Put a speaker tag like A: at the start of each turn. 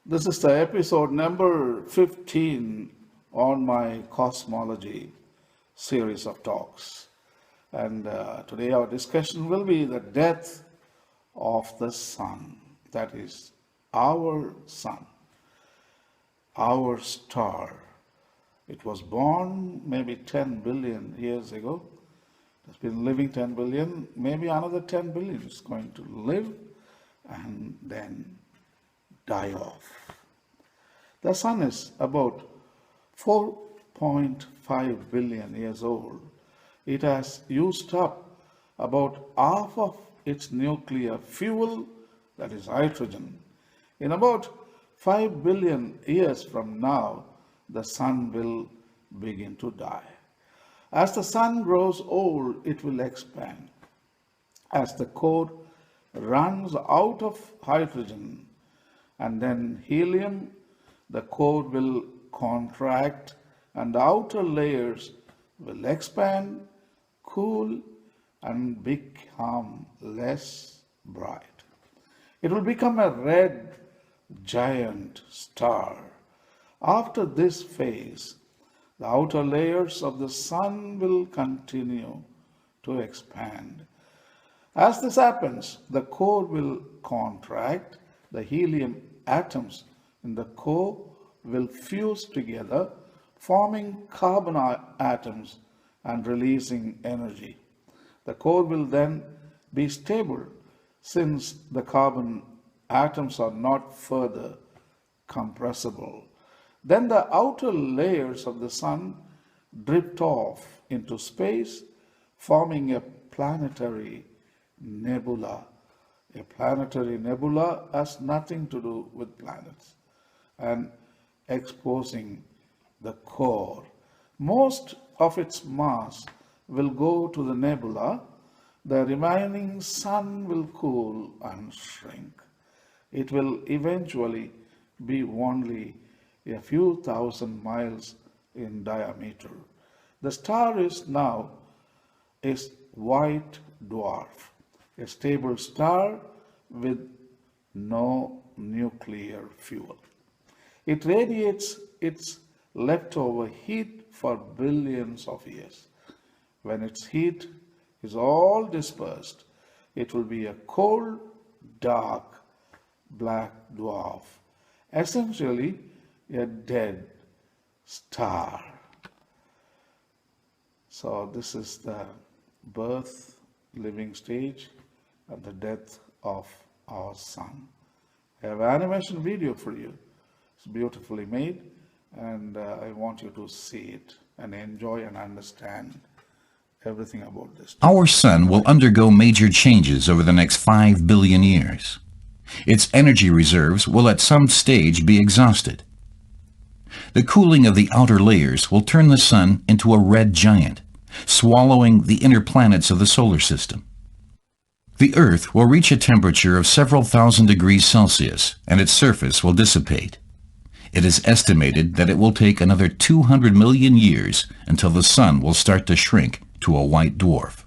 A: This is the episode number 15 on my Cosmology series of talks. And today our discussion will be the death of the sun. That is, our sun, our star. It was born maybe 10 billion years ago. It's been living 10 billion, maybe another 10 billion is going to live and then die off. The sun is about 4.5 billion years old. It has used up about half of its nuclear fuel, that is hydrogen. In about 5 billion years from now, the sun will begin to die. As the sun grows old, it will expand. As the core runs out of hydrogen and then helium, the core will contract and the outer layers will expand, cool, and become less bright. It will become a red giant star. After this phase, the outer layers of the sun will continue to expand. As this happens, the core will contract, the helium atoms in the core will fuse together, forming carbon atoms and releasing energy. The core will then be stable since the carbon atoms are not further compressible. Then the outer layers of the sun drift off into space, forming a planetary nebula. A planetary nebula has nothing to do with planets and exposing the core. Most of its mass will go to the nebula. The remaining sun will cool and shrink. It will eventually be only a few thousand miles in diameter. The star is now a white dwarf, a stable star with no nuclear fuel. It radiates its leftover heat for billions of years. When its heat is all dispersed, it will be a cold, dark, black dwarf, essentially a dead star. So this is the birth, living stage, and the death of our sun. I have an animation video for you. It's beautifully made, and I want you to see it and enjoy and understand everything about this.
B: Our sun will undergo major changes over the next 5 billion years. Its energy reserves will at some stage be exhausted. The cooling of the outer layers will turn the sun into a red giant, swallowing the inner planets of the solar system. The Earth will reach a temperature of several thousand degrees Celsius, and its surface will dissipate. It is estimated that it will take another 200 million years until the sun will start to shrink to a white dwarf.